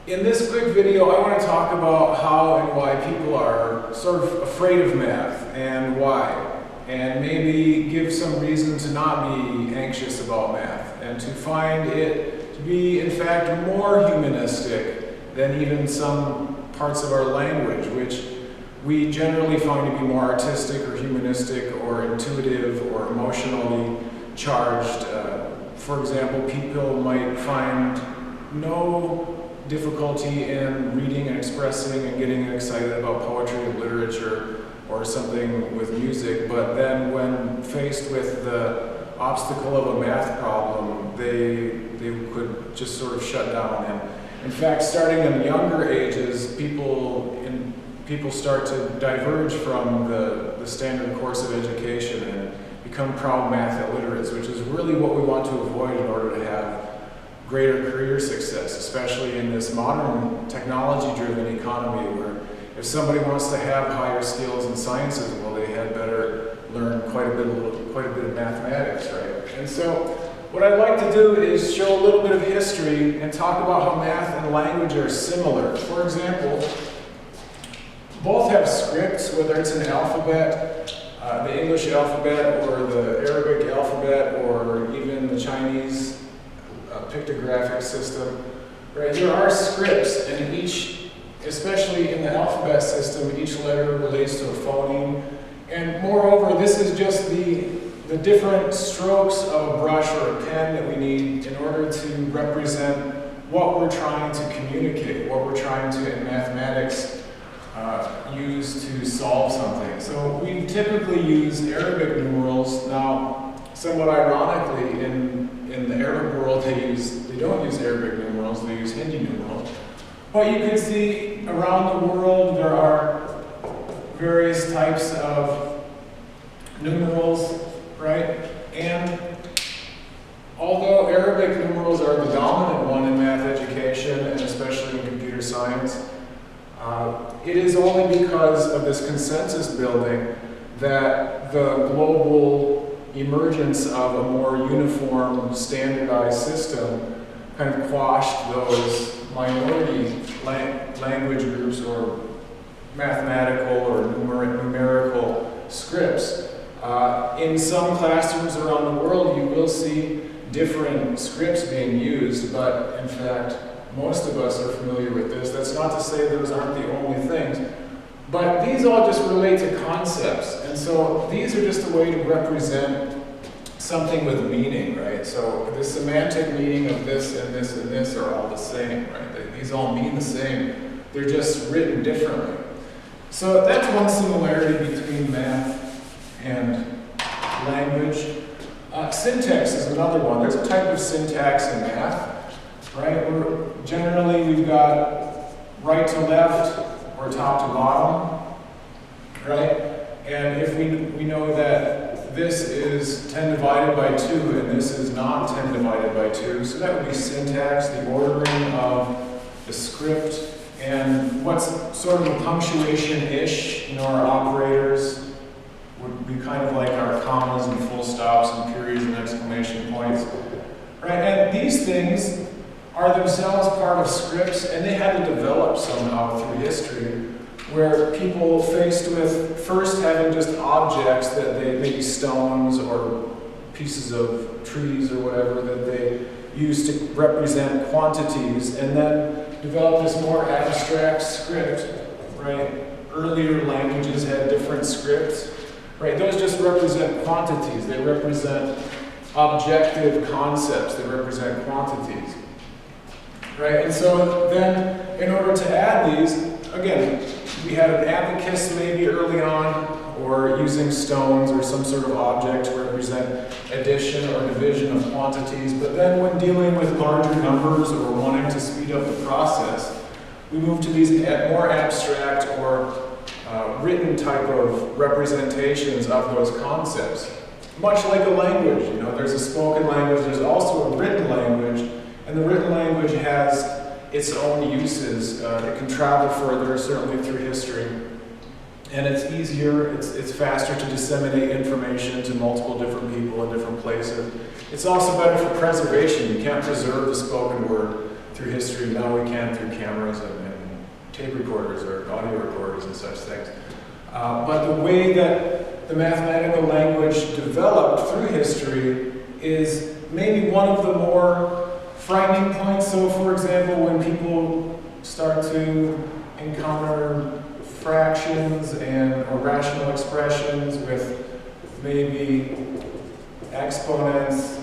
In this quick video, I want to talk about how and why people are sort of afraid of math and why, and maybe give some reason to not be anxious about math and to find it to be, in fact, more humanistic than even some parts of our language, which we generally find to be more artistic or humanistic or intuitive or emotionally charged. For example, people might find no difficulty in reading and expressing and getting excited about poetry and literature or something with music, but then when faced with the obstacle of a math problem, they could just sort of shut down. And in fact, starting in younger ages, people start to diverge from the standard course of education and become proud math illiterates, which is really what we want to avoid in order to have greater career success, especially in this modern technology-driven economy where if somebody wants to have higher skills in sciences, well, they had better learn quite a bit of mathematics, right? And so what I'd like to do is show a little bit of history and talk about how math and language are similar. For example, both have scripts, whether it's an alphabet, the English alphabet or the Arabic alphabet or even the Chinese pictographic system, right? There are scripts, and each, especially in the alphabet system, each letter relates to a phoneme. And moreover, this is just the different strokes of a brush or a pen that we need in order to represent what we're trying to communicate, what we're trying to, in mathematics, use to solve something. So we typically use Arabic numerals. Now, somewhat ironically, in the Arab world, they don't use Arabic numerals, they use Hindi numerals. But you can see around the world there are various types of numerals, right? And although Arabic numerals are the dominant one in math education, and especially in computer science, it is only because of this consensus building that the global emergence of a more uniform, standardized system kind of quashed those minority language groups or mathematical or numerical scripts. In some classrooms around the world, you will see different scripts being used, but in fact, most of us are familiar with this. That's not to say those aren't the only things, but these all just relate to concepts, and so these are just a way to represent something with meaning, right? So the semantic meaning of this and this and this are all the same, right? These all mean the same. They're just written differently. So that's one similarity between math and language. Syntax is another one. There's a type of syntax in math, right? Generally we've got right to left or top to bottom, right? And if we know that this is 10 divided by 2 and this is not 10 divided by 2, so that would be syntax, the ordering of the script, and what's sort of a punctuation-ish, our operators would be kind of like our commas and full stops and periods and exclamation points, right? And these things are themselves part of scripts, and they had to develop somehow through history, where people faced with first having just objects that they, maybe stones or pieces of trees or whatever, that they used to represent quantities, and then developed this more abstract script, right? Earlier languages had different scripts, right? Those just represent quantities. They represent objective concepts. They represent quantities, right? And so then, in order to add these, again, we had an abacus maybe early on, or using stones or some sort of object to represent addition or division of quantities. But then when dealing with larger numbers or wanting to speed up the process, we move to these more abstract or written type of representations of those concepts. Much like a language, there's a spoken language, there's also a written language, and the written language has its own uses. It can travel further, certainly through history, and it's easier, it's faster to disseminate information to multiple different people in different places. It's also better for preservation. You can't preserve the spoken word through history. Now we can through cameras and tape recorders or audio recorders and such things. But the way that the mathematical language developed through history is maybe one of the more frightening points. So, for example, when people start to encounter fractions or rational expressions with maybe exponents,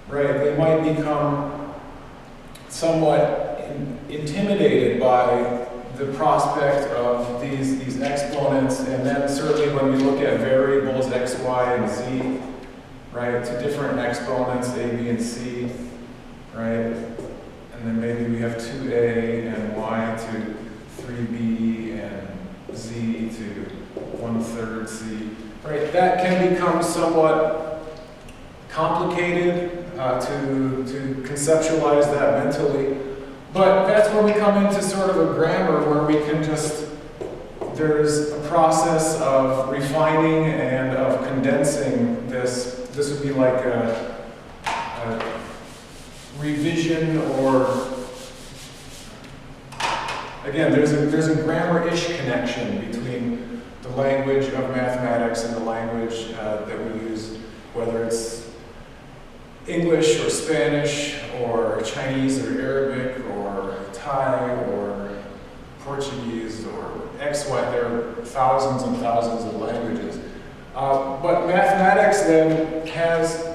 right, they might become somewhat intimidated by the prospect of these exponents, and then certainly when we look at variables x, y, and z, right, to different exponents, a, b, and c, right, and then maybe we have 2a and y to 3b and z to 1/3 c, right, that can become somewhat complicated to conceptualize that mentally. But that's where we come into sort of a grammar where we can there's a process of refining and of condensing this. This would be like a revision, or, again, there's a grammar-ish connection between the language of mathematics and the language that we use, whether it's English or Spanish or Chinese or Arabic or Thai or Portuguese or XY. There are thousands and thousands of languages. But mathematics then has,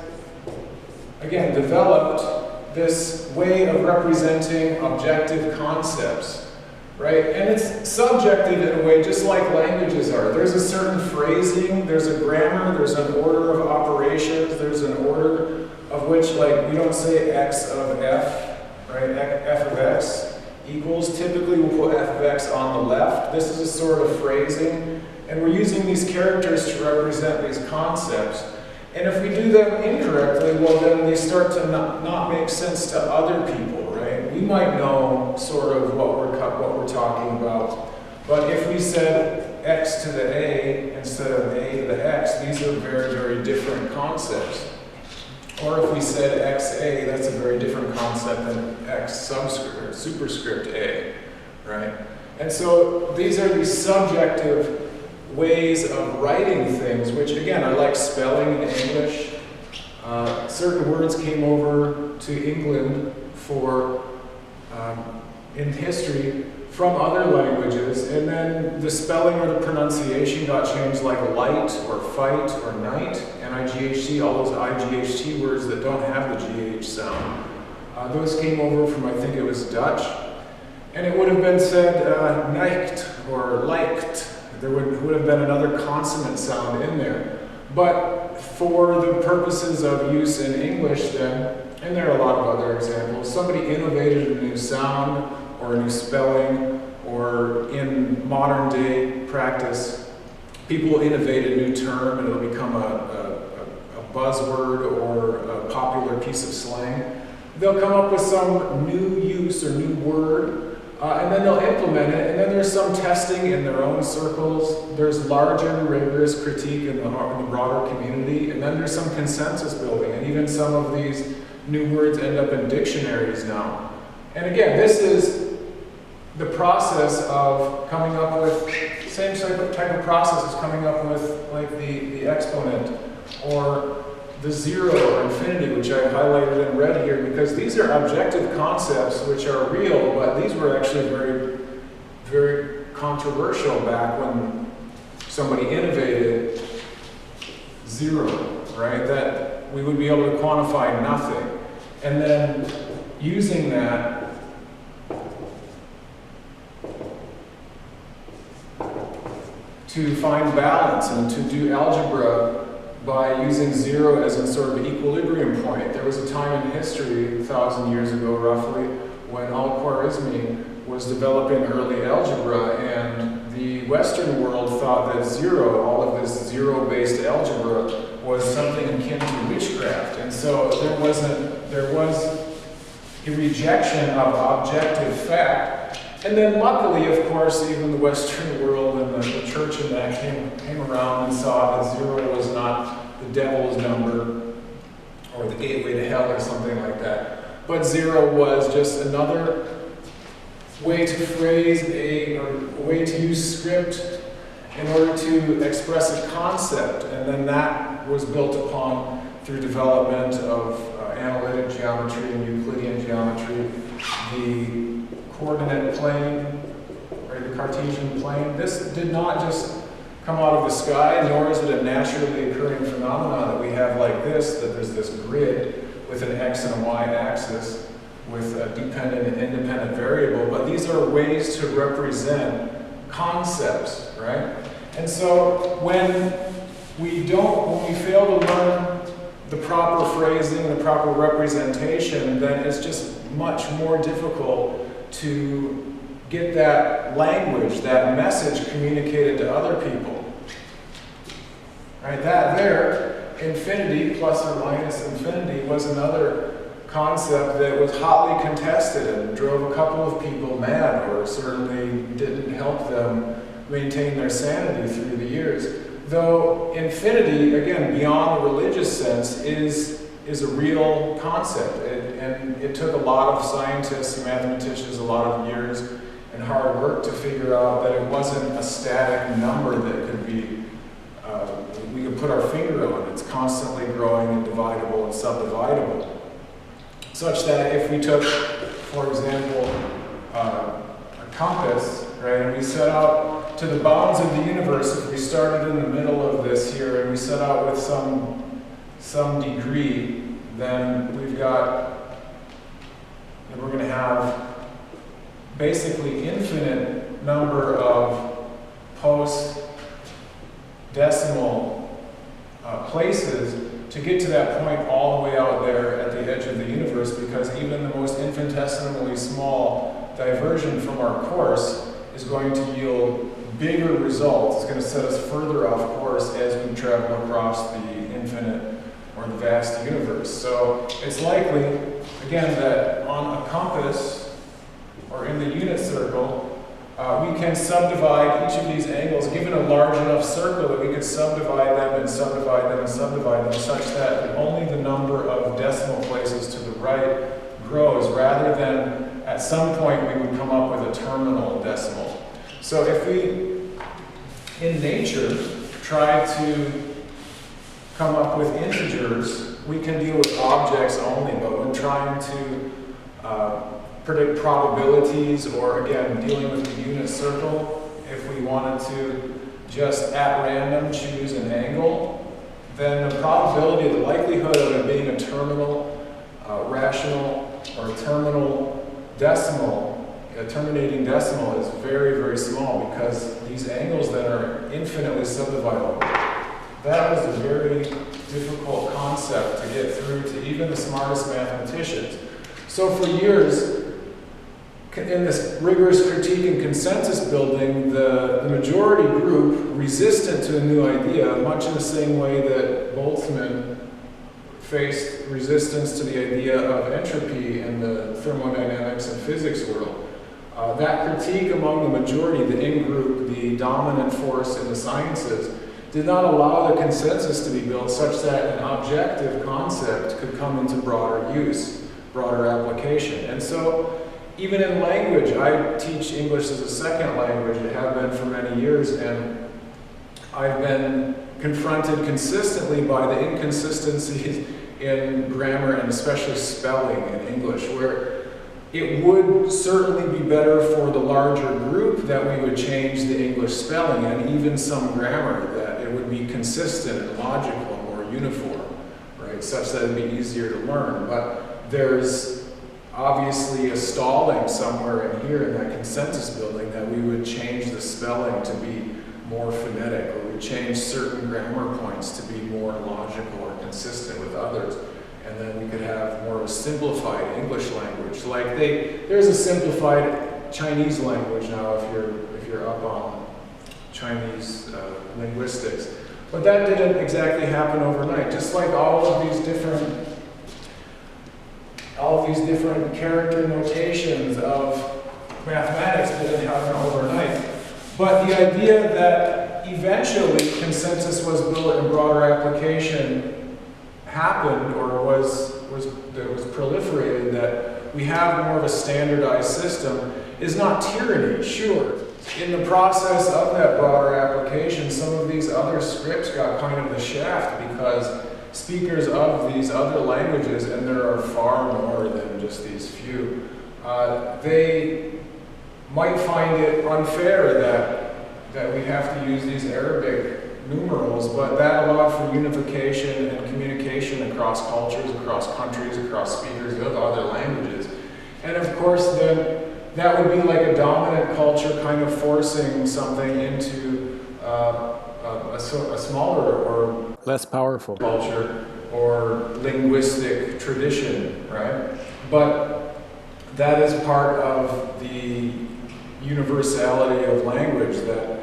again, developed this way of representing objective concepts, right? And it's subjective in a way, just like languages are. There's a certain phrasing, there's a grammar, there's an order of operations, there's an order of which, like, we don't say x of f, right? F of x equals. Typically, we'll put f of x on the left. This is a sort of phrasing, and we're using these characters to represent these concepts. And if we do them incorrectly, well, then they start to not make sense to other people, right? We might know sort of what we're talking about, but if we said x to the a instead of a to the x, these are very, very different concepts. Or if we said xa, that's a very different concept than x subscript, superscript a, right? And so these are these subjective ways of writing things, which again are like spelling in English. Certain words came over to England in history from other languages, and then the spelling or the pronunciation got changed, like light or fight or night, N-I-G-H-T, all those I-G-H-T words that don't have the G-H sound. Those came over from, I think it was Dutch, and it would have been said nicht or liked. There would have been another consonant sound in there. But for the purposes of use in English then, and there are a lot of other examples, somebody innovated a new sound or a new spelling, or in modern day practice, people innovate a new term and it'll become a buzzword or a popular piece of slang. They'll come up with some new use or new word, and then they'll implement it, and then there's some testing in their own circles, there's larger rigorous critique in the broader community, and then there's some consensus building, and even some of these new words end up in dictionaries now. And again, this is the process of coming up with, same type of process as coming up with like the exponent or the zero or infinity, which I highlighted in red here, because these are objective concepts which are real, but these were actually very, very controversial back when somebody innovated zero, right? That we would be able to quantify nothing. And then using that to find balance and to do algebra by using zero as a sort of equilibrium point. There was a time in history, 1,000 years ago roughly, when Al-Khwarizmi was developing early algebra, and the Western world thought that zero, all of this zero-based algebra, was something akin to witchcraft. And so there was a rejection of objective fact. And then luckily, of course, even the Western world and the church and that came around and saw that zero was not the devil's number or the gateway to hell or something like that. but 0 was just another way to phrase or a way to use script in order to express a concept, and then that was built upon through development of analytic geometry and Euclidean geometry, the coordinate plane, right, the Cartesian plane. This did not just come out of the sky, nor is it a naturally occurring phenomenon that we have like this, that there's this grid with an x and a y axis with a dependent and independent variable, but these are ways to represent concepts, right? And so when we fail to learn the proper phrasing, the proper representation, then it's just much more difficult to get that language, that message communicated to other people. Right, that there, infinity plus or minus infinity, was another concept that was hotly contested and drove a couple of people mad, or certainly didn't help them maintain their sanity through the years. Though infinity, again, beyond the religious sense, is a real concept. And it took a lot of scientists and mathematicians a lot of years and hard work to figure out that it wasn't a static number that could be we could put our finger on. It's constantly growing and divisible and subdividable. Such that if we took, for example, a compass, right, and we set out to the bounds of the universe, if we started in the middle of this here and we set out with some degree, then we're going to have basically infinite number of post-decimal places to get to that point all the way out there at the edge of the universe, because even the most infinitesimally small diversion from our course is going to yield bigger results. It's going to set us further off course as we travel across the infinite or the vast universe. So it's likely, again, that on a compass or in the unit circle, we can subdivide each of these angles, given a large enough circle that we could subdivide them and subdivide them and subdivide them such that only the number of decimal places to the right grows, rather than at some point we would come up with a terminal decimal. So if we, in nature, try to come up with integers, we can deal with objects only, but when trying to predict probabilities, or again, dealing with the unit circle, if we wanted to just at random choose an angle, then the probability, the likelihood of it being a terminal rational or terminal decimal, a terminating decimal, is very, very small, because these angles then are infinitely subdividable. That was a very difficult concept to get through to even the smartest mathematicians. So for years, in this rigorous critique and consensus building, the majority group, resistant to a new idea, much in the same way that Boltzmann faced resistance to the idea of entropy in the thermodynamics and physics world. That critique among the majority, the in-group, the dominant force in the sciences, did not allow the consensus to be built such that an objective concept could come into broader use, broader application. And so, even in language, I teach English as a second language, and have been for many years, and I've been confronted consistently by the inconsistencies in grammar and especially spelling in English, where it would certainly be better for the larger group that we would change the English spelling and even some grammar, that it would be consistent and logical and more uniform, right, such that it would be easier to learn. But there's obviously a stalling somewhere in here in that consensus building that we would change the spelling to be more phonetic, or we change certain grammar points to be more logical or consistent with others, and then we could have more of a simplified English language. Like there's a simplified Chinese language now if you're up on Chinese linguistics, but that didn't exactly happen overnight. Just like all of these different character notations of mathematics didn't happen overnight. But the idea that eventually consensus was built and broader application happened, or was proliferated, that we have more of a standardized system, is not tyranny, sure. In the process of that broader application, some of these other scripts got kind of the shaft because speakers of these other languages, and there are far more than just these few, they might find it unfair that we have to use these Arabic numerals, but that allowed for unification and communication across cultures, across countries, across speakers of other languages. And of course, then that would be like a dominant culture kind of forcing something into a smaller or less powerful culture or linguistic tradition, right? But that is part of the universality of language, that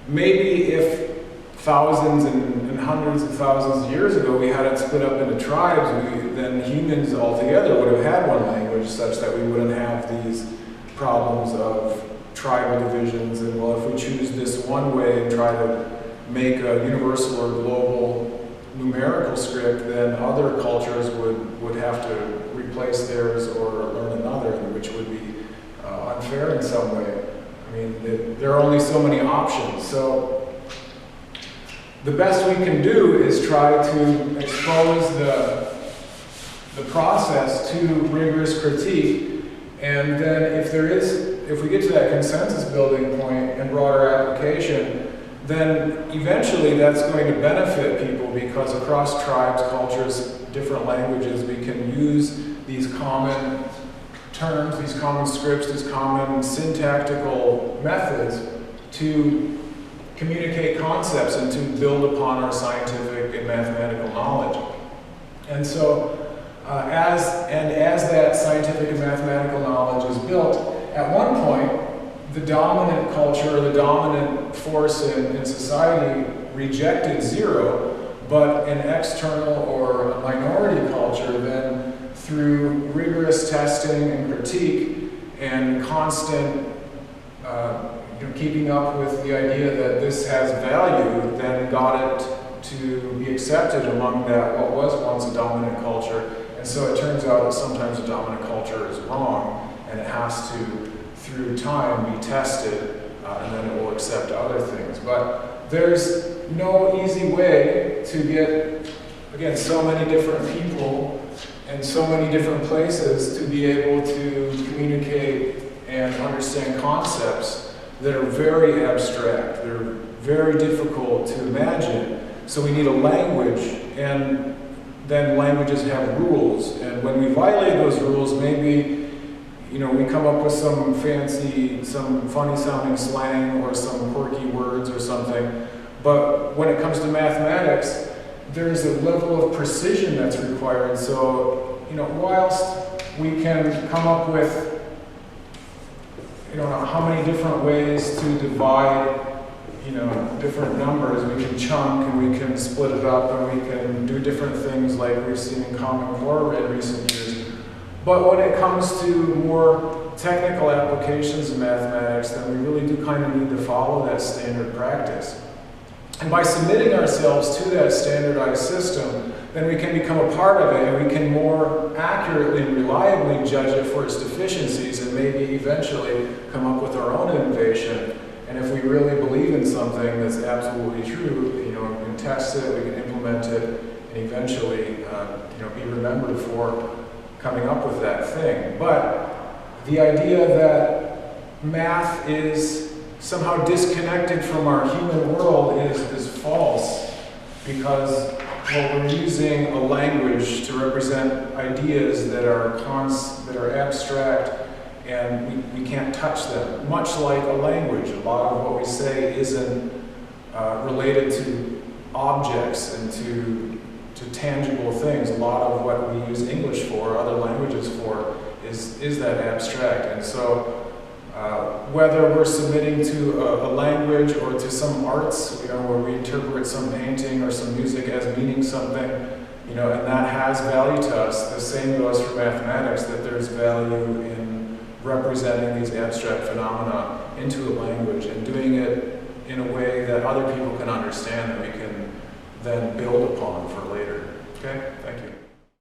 maybe if thousands and hundreds of thousands of years ago we had it split up into tribes, then humans altogether would have had one language, such that we wouldn't have these problems of tribal divisions and, well, if we choose this one way and try to make a universal or global numerical script, then other cultures would have to replace theirs or learn another, which would be unfair in some way. I mean, there are only so many options. So the best we can do is try to expose the process to rigorous critique, and then if we get to that consensus building point and broader application, then eventually that's going to benefit people, because across tribes, cultures, different languages, we can use these common terms, these common scripts, these common syntactical methods to communicate concepts and to build upon our scientific and mathematical knowledge. And so, as that scientific and mathematical knowledge is built, at one point, the dominant culture, or the dominant force in society rejected zero, but an external or a minority culture then, through rigorous testing and critique and constant keeping up with the idea that this has value, then got it to be accepted among that what was once a dominant culture. And so it turns out that sometimes a dominant culture is wrong, and it has to, through time, be tested, and then it will accept other things. But there's no easy way to get, again, so many different people and so many different places to be able to communicate and understand concepts that are very abstract. They're very difficult to imagine. So we need a language, and then languages have rules. And when we violate those rules, maybe we come up with some funny sounding slang or some quirky words or something. But when it comes to mathematics, there's a level of precision that's required. So, whilst we can come up with how many different ways to divide, different numbers. We can chunk, and we can split it up, and we can do different things like we've seen in Common Core in recent years. But when it comes to more technical applications of mathematics, then we really do kind of need to follow that standard practice. And by submitting ourselves to that standardized system, then we can become a part of it, and we can more accurately and reliably judge it for its deficiencies, and maybe eventually come up with our own innovation. And if we really believe in something that's absolutely true, we can test it, we can implement it, and eventually, be remembered for coming up with that thing. But the idea that math is somehow disconnected from our human world is false, because we're using a language to represent ideas that are abstract, and we can't touch them. Much like a language, a lot of what we say isn't related to objects and to tangible things. A lot of what we use English for, other languages for, is that abstract. And so whether we're submitting to a language or to some arts, where we interpret some painting or some music as meaning something, and that has value to us, the same goes for mathematics, that there's value in representing these abstract phenomena into a language and doing it in a way that other people can understand, that we can then build upon for later. Okay?